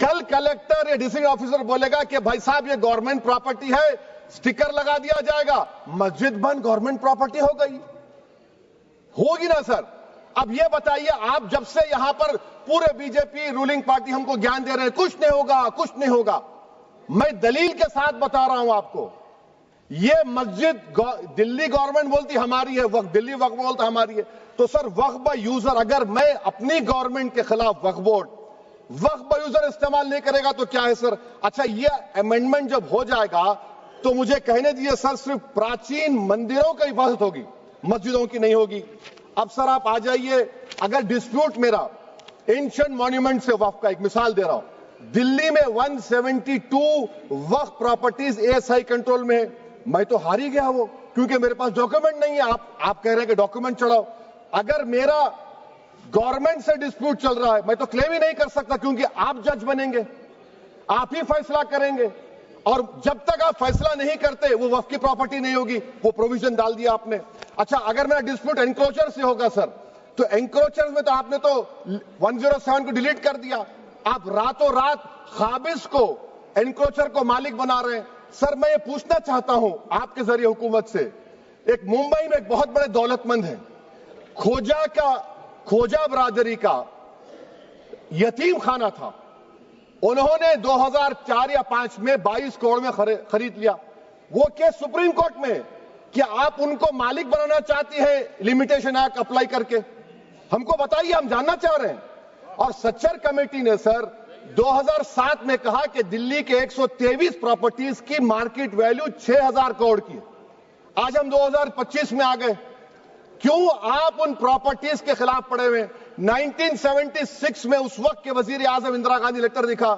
کل کلیکٹر یا district officer بولے گا کہ بھائی صاحب یہ گورنمنٹ پراپرٹی ہے, سٹیکر لگا دیا جائے گا, مسجد بند گورنمنٹ پراپرٹی ہو گئی, ہوگی نا سر؟ اب یہ بتائیے, آپ جب سے یہاں پر پورے بی جے پی رولنگ پارٹی ہم کو گیان دے رہے ہیں کچھ نہیں ہوگا, کچھ نہیں ہوگا. میں دلیل کے ساتھ بتا رہا ہوں آپ کو, یہ مسجد دلی گورنمنٹ بولتی ہماری ہے, وقف دلی وقف بولتا ہماری ہے, تو سر وقف بائی یوزر, اگر میں اپنی گورنمنٹ کے خلاف وقف بورڈ وقف بائی یوزر استعمال نہیں کرے گا تو کیا ہے سر؟ اچھا یہ امینڈمنٹ جب ہو جائے گا تو مجھے کہنے دیجیے سر, صرف پراچین مندروں کی حفاظت ہوگی, مسجدوں کی نہیں ہوگی. اب سر آپ آ جائیے, اگر ڈسپیوٹ میرا اینشنٹ مانیومنٹ سے وقف کا, ایک مثال دے رہا ہوں, دلی میں 172 وقف پراپرٹیز ASI کنٹرول میں ہے, میں تو ہار ہی گیا وہ, کیونکہ میرے پاس ڈاکیومنٹ نہیں ہے. آپ کہہ رہے ہیں کہ ڈاکیومنٹ چڑھاؤ, اگر میرا گورنمنٹ سے ڈسپیوٹ چل رہا ہے میں تو کلیم ہی نہیں کر سکتا, کیونکہ آپ جج بنیں گے, آپ ہی فیصلہ کریں گے, اور جب تک آپ فیصلہ نہیں کرتے وہ وقف کی پراپرٹی نہیں ہوگی. وہ پروویژن ڈال دیا آپ نے. اچھا اگر میرا ڈسپیوٹ انکروچر سے ہوگا سر, تو انکروچر میں تو آپ نے تو 107 کو ڈیلیٹ کر دیا, آپ راتوں رات قابض کو انکروچر کو مالک بنا رہے ہیں. سر میں یہ پوچھنا چاہتا ہوں آپ کے ذریعے حکومت سے, ایک ممبئی میں ایک بہت بڑے دولت مند ہیں, کھوجا برادری کا یتیم خانہ تھا, انہوں نے 2004 یا 2005 میں 22 کروڑ میں خرید لیا. وہ کیس سپریم کورٹ میں کہ آپ ان کو مالک بنانا چاہتی ہیں لمیٹیشن ایکٹ اپلائی کر کے, ہم کو بتائیے, ہم جاننا چاہ رہے ہیں. اور سچر کمیٹی نے سر 2007 میں کہا کہ دلی کے 123 پراپرٹیز کی مارکیٹ ویلیو 6000 کروڑ کی. آج ہم 2025 میں آ گئے, کیوں آپ ان پراپرٹیز کے خلاف پڑے ہوئے؟ 1976 میں اس وقت کے وزیر اعظم اندرا گاندھی لیٹر لکھا,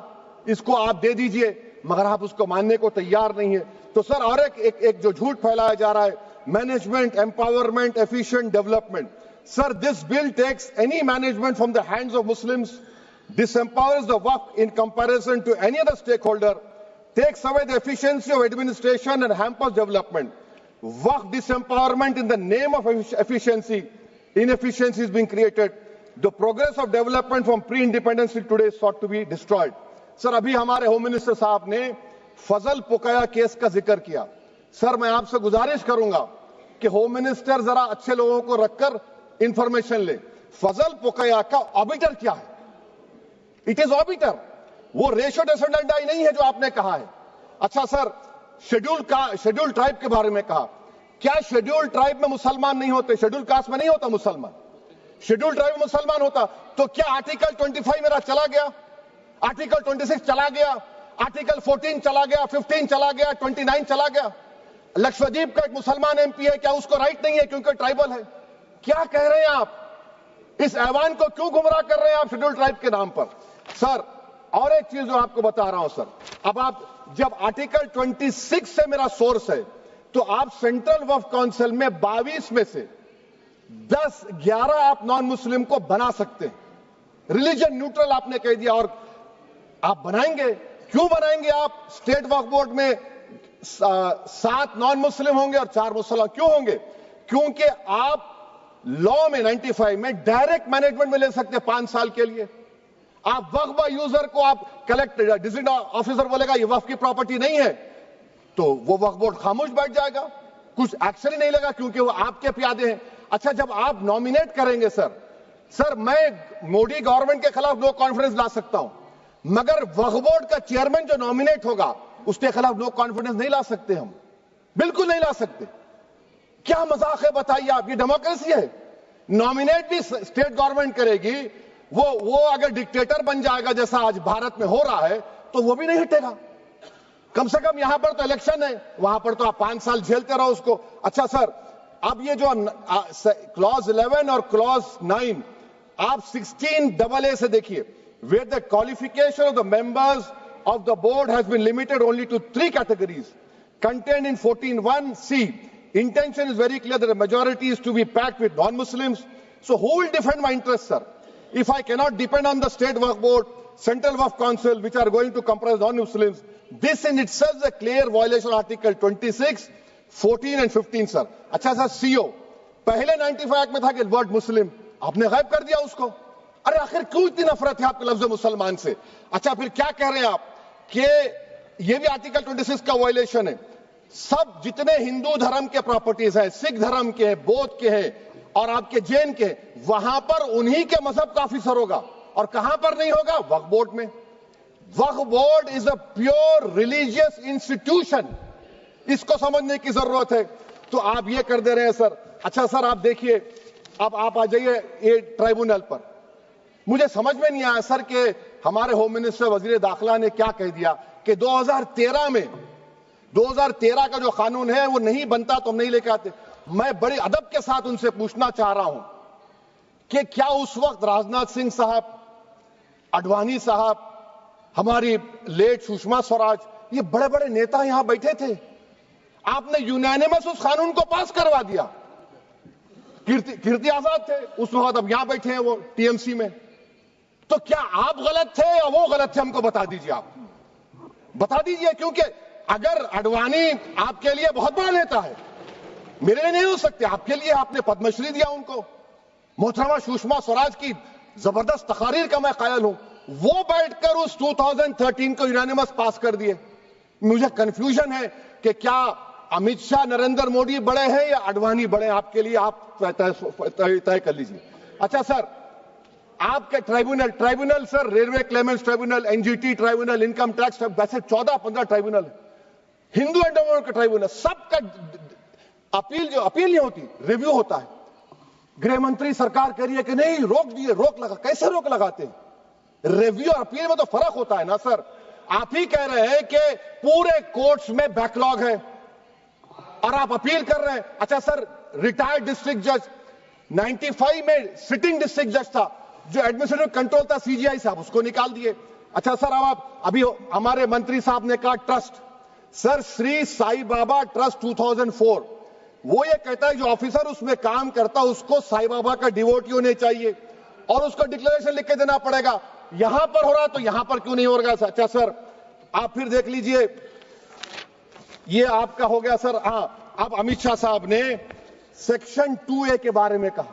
اس کو آپ دے دیجئے, مگر آپ اس کو ماننے کو تیار نہیں ہے. تو سر اور ایک جو جھوٹ پھیلایا جا رہا ہے, management empowerment efficient development. Sir this bill takes any management from the hands of Muslims, disempowers the WAF in comparison to any other stakeholder, takes away the efficiency of administration and hampers development. WAF disempowerment in the name of efficiency, inefficiency is being created. The progress of development from pre-independence till today is sought to be destroyed. سر ابھی ہمارے home minister صاحب نے فضل پوکایا case کا ذکر کیا. سر میں آپ سے گزارش کروں گا کہ ہوم منسٹر ذرا اچھے لوگوں کو رکھ کر انفارمیشن لے. فضل پوکایا کا آبیٹر کیا ہے؟ اٹ از آبیٹر, وہ ریشو ڈیسنڈنٹ نہیں ہے جو آپ نے کہا ہے. اچھا سر شیڈول ٹرائب کے بارے میں کہا, کیا شیڈول ٹرائب میں مسلمان نہیں ہوتے؟ شیڈول کاسٹ میں نہیں ہوتا مسلمان, شیڈول ٹرائب میں مسلمان ہوتا. تو کیا آرٹیکل 25 میرا چلا گیا, آرٹیکل 26 چلا گیا, آرٹیکل 14 چلا گیا, 15 چلا گیا, 29 چلا گیا؟ لکشدیپ کا ایک مسلمان ایم پی ہے, کیا اس کو رائٹ نہیں ہے کیونکہ ٹرائبل ہے؟ کیا کہہ رہے ہیں آپ؟ اس ایوان کو کیوں گمراہ کر رہے ہیں آپ شیڈول ٹرائب کے نام پر؟ سر اور ایک چیز جو آپ کو بتا رہا ہوں سر, اب آپ جب آرٹیکل 26 سے میرا سورس ہے تو آپ سینٹرل وقف کونسل میں 22 میں سے 11 آپ نان مسلم کو بنا سکتے ہیں. ریلیجن نیوٹرل آپ نے کہہ دیا, اور آپ بنائیں گے. کیوں بنائیں گے آپ؟ اسٹیٹ وقف بورڈ میں 7 نان مسلم ہوں گے اور 4 مسلمان. کیوں ہوں گے؟ کیونکہ آپ لا میں 95 میں ڈائریکٹ مینجمنٹ میں لے سکتے 5 سال کے لیے. آپ وقف با یوزر کو آپ کلیکٹر ڈسٹرکٹ آفیسر بولے گا یہ وقف کی پراپرٹی نہیں ہے, تو وہ وقف بورڈ خاموش بیٹھ جائے گا, کچھ ایکشن ہی نہیں لگا کیونکہ وہ آپ کے پیادے ہیں. اچھا جب آپ نامینیٹ کریں گے سر میں مودی گورنمنٹ کے خلاف نو کانفیڈنس لا سکتا ہوں, مگر وقف بورڈ کا چیئرمین جو نامینیٹ ہوگا اس کے خلاف نو کانفیڈنس نہیں لا سکتے, ہم بالکل نہیں لا سکتے. کیا مذاق ہے بتائیے آپ؟ یہ ڈیموکریسی ہے. نامینیٹ بھی اسٹیٹ گورنمنٹ کرے گی, وہ اگر ڈکٹیٹر بن جائے گا جیسا آج بھارت میں ہو رہا ہے تو وہ بھی نہیں ہٹے گا. کم سے کم یہاں پر تو الیکشن ہے, وہاں پر تو آپ 5 سال جھیلتے رہو اس کو. اچھا سر اب یہ جو کلوز 11 اور کلوز 9 آپ 16AA سے دیکھیے, where the qualification of the members of the board has been limited only to 3 categories contained in 14(1)(c). Intention is very clear that the majority is to be packed with non-Muslims. So who will defend my interests, sir? If I cannot depend on the state waqf board, central waqf council, which are going to comprise non-Muslims, this in itself is a clear violation of Article 26, 14 and 15, sir. اچھا سر CO پہلے 95 act میں تھا کہ word مسلم, آپ نے غائب کر دیا اس کو. ارے آخر کیوں اتنی نفرت ہے آپ کے لفظ مسلمان سے؟ اچھا پھر کیا کہہ رہے ہیں آپ کہ یہ بھی آرٹیکل 26 کا وائلیشن ہے. سب جتنے ہندو دھرم کے پراپرٹیز ہیں، سکھ دھرم کے ہیں، بودھ کے ہیں اور آپ کے جین کے، وہاں پر انہی کے مذہب کا آفیسر ہوگا. اور کہاں پر نہیں ہوگا؟ وقف بورڈ میں. وقف board is a pure religious institution. اس کو سمجھنے کی ضرورت ہے. تو آپ یہ کر دے رہے ہیں سر. اچھا سر آپ دیکھیے، اب آپ آ جائیے یہ ٹرائبونل پر. مجھے سمجھ میں نہیں آیا سر کہ ہمارے ہوم منسٹر وزیر داخلہ نے کیا کہہ دیا کہ 2013 کا جو قانون ہے وہ نہیں بنتا تو ہم نہیں لے کے آتے. میں بڑے ادب کے ساتھ ان سے پوچھنا چاہ رہا ہوں کہ کیا اس وقت راجناتھ سنگھ صاحب، اڈوانی صاحب، ہماری لیٹ سشما سوراج، یہ بڑے بڑے نیتا یہاں بیٹھے تھے؟ آپ نے یونینیمس اس قانون کو پاس کروا دیا. کیرتی آزاد تھے اس وقت، اب یہاں بیٹھے ہیں وہ ٹی ایم سی میں. تو کیا آپ غلط تھے یا وہ غلط تھے؟ ہم کو بتا دیجیے. آپ بتا دیجیے، کیونکہ اگر اڈوانی آپ کے لیے بہت بڑا نیتا ہے، میرے لیے نہیں ہو سکتے. آپ کے لیے آپ نے پدم شری دیا ان کو. محترمہ سشما سوراج کی زبردست تقاریر کا میں قائل ہوں. وہ بیٹھ کر اس 2013 کو یونینیمس پاس کر دیے. مجھے کنفیوژن ہے کہ کیا امت شاہ نریندر مودی بڑے ہیں یا اڈوانی بڑے ہیں؟ آپ کے لیے آپ طے کر لیجیے. اچھا سر، آپ کے tribunal sir, railway claimants tribunal, N G T tribunal, income tax, ویسے 14-15 ٹرائبونل ہے. ہندو اینڈ کا ٹرائبونل، سب کا اپیل نہیں ہوتی، ریویو ہوتا ہے. گرہ منتری سرکار کہہ رہی ہے کہ نہیں روک دیے، روک لگا. کیسے روک لگاتے ہیں؟ ریویو اور اپیل میں تو فرق ہوتا ہے نا سر. آپ ہی کہہ رہے ہیں کہ پورے کورٹس میں بیک لاگ ہے اور آپ اپیل کر رہے ہیں. اچھا سر، ریٹائرڈ ڈسٹرکٹ جج 95 میں سٹنگ ڈسٹرکٹ جج تھا، جو ایڈمنسٹریٹو کنٹرول تھا سی جی آئی صاحب، اس کو نکال دیے. اچھا سر، اب آپ ابھی ہمارے منتری صاحب نے کہا ٹرسٹ، سر شری سائی بابا ٹرسٹ 2004، وہ یہ کہتا ہے جو آفیسر اس میں کام کرتا اس کو سائی بابا کا ڈیووٹی ہونے چاہیے اور اس کو ڈکلیریشن لکھ کے دینا پڑے گا. یہاں پر ہو رہا تو یہاں پر کیوں نہیں ہو رہا؟ اچھا سر آپ پھر دیکھ لیجئے، یہ آپ کا ہو گیا سر. ہاں، اب امت شاہ صاحب نے سیکشن 2A کے بارے میں کہا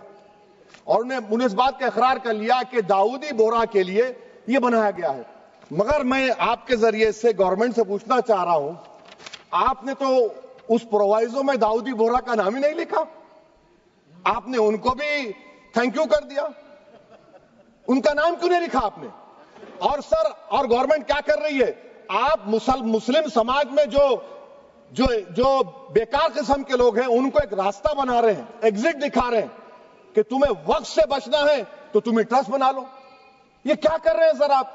اور انہیں اس بات کا اقرار کر لیا کہ داؤدی بورا کے لیے یہ بنایا گیا ہے. مگر میں آپ کے ذریعے سے گورنمنٹ سے پوچھنا چاہ رہا ہوں، آپ نے تو اس پرووائزو میں داؤدی بورا کا نام ہی نہیں لکھا. آپ نے ان کو بھی تھینک یو کر دیا، ان کا نام کیوں نہیں لکھا آپ نے؟ اور سر، اور گورنمنٹ کیا کر رہی ہے؟ آپ مسلم سماج میں جو بیکار قسم کے لوگ ہیں ان کو ایک راستہ بنا رہے ہیں، ایگزٹ دکھا رہے ہیں کہ تمہیں وقت سے بچنا ہے تو تمہیں ٹرسٹ بنا لو. یہ کیا کر رہے ہیں سر آپ؟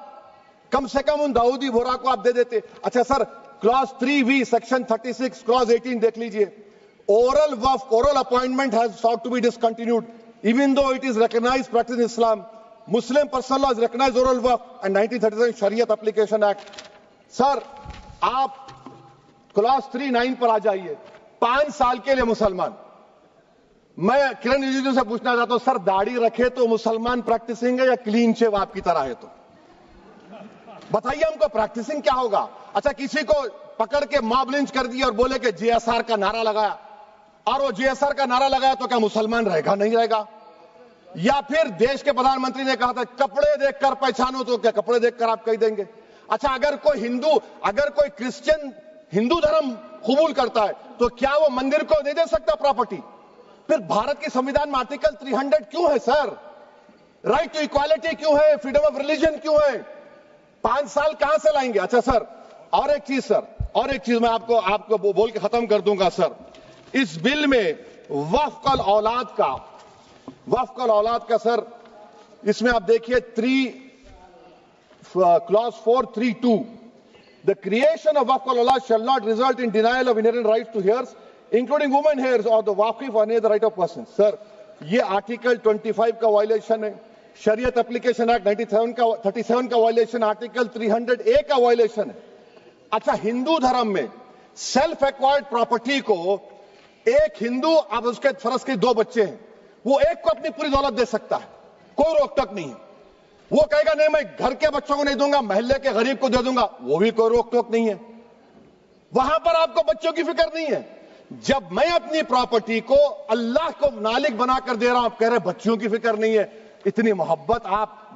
کم سے کم ان داؤدی بورا کو آپ دے دیتے. اچھا سر، کلاس 3V سیکشن 36 کلاس 18 دیکھ لیجئے. Oral وقف، oral appointment has sought to be discontinued even though it is recognized practice in Islam. Muslim personal law has recognized oral waqf and 1937 Shariat Application Act. سر آپ class 3-9 پر آ جائیے. 5 سال کے لیے مسلمان. میں کرن رجیجو سے پوچھنا چاہتا ہوں، سر داڑھی رکھے تو مسلمان پریکٹسنگ ہے یا کلین شیو آپ کی طرح ہے؟ تو بتائیے ہم کو پریکٹسنگ کیا ہوگا؟ اچھا کسی کو پکڑ کے ماب لنچ کر دیا اور بولے کہ جے ایس آر کا نعرہ لگایا، اور وہ جے ایس آر کا نعرہ لگایا تو کیا مسلمان رہے گا؟ نہیں رہے گا. یا پھر دیش کے پردھان منتری نے کہا تھا کپڑے دیکھ کر پہچانو، تو کیا کپڑے دیکھ کر آپ کہہ دیں گے؟ اچھا اگر کوئی کرسچن ہندو دھرم قبول کرتا ہے تو کیا وہ مندر کو نہیں دے سکتا پراپرٹی؟ پھر بھارت کی سمویدھان میں آرٹیکل 300 کیوں ہے سر؟ رائٹ ٹو ایکوالٹی کیوں ہے؟ فریڈم آف ریلیجن کیوں ہے؟ 5 سال کہاں سے لائیں گے؟ اچھا سر، اور ایک چیز میں آپ کو بول کے ختم کر دوں گا سر. اس بل میں وقف الاولاد کا سر، اس میں آپ دیکھیے clause 432، the creation of waqf al-aulad shall not result in denial of inherent rights to heirs including women heirs or the waqif or any other right of person. سر یہ آرٹیکل 25 کا وائلیشن ہے، شریعت اپلیکیشن ایکٹ 37 کا violation, article 300A کا violation ہے. اچھا ہندو دھرم میں سیلف ایکوائرڈ پراپرٹی کو ایک ہندو، اب اس کے فرض کے 2 بچے ہیں، وہ ایک کو اپنی پوری دولت دے سکتا ہے، کوئی روک ٹوک نہیں ہے. وہ کہے گا نہیں میں گھر کے بچوں کو نہیں دوں گا، محلے کے غریب کو دے دوں گا، وہ بھی کوئی روک ٹوک نہیں ہے. وہاں پر آپ کو بچوں کی فکر نہیں ہے. جب میں اپنی پراپرٹی کو اللہ کو مالک بنا کر دے رہا ہوں، آپ کہہ رہے بچوں کی فکر نہیں ہے. اتنی محبت آپ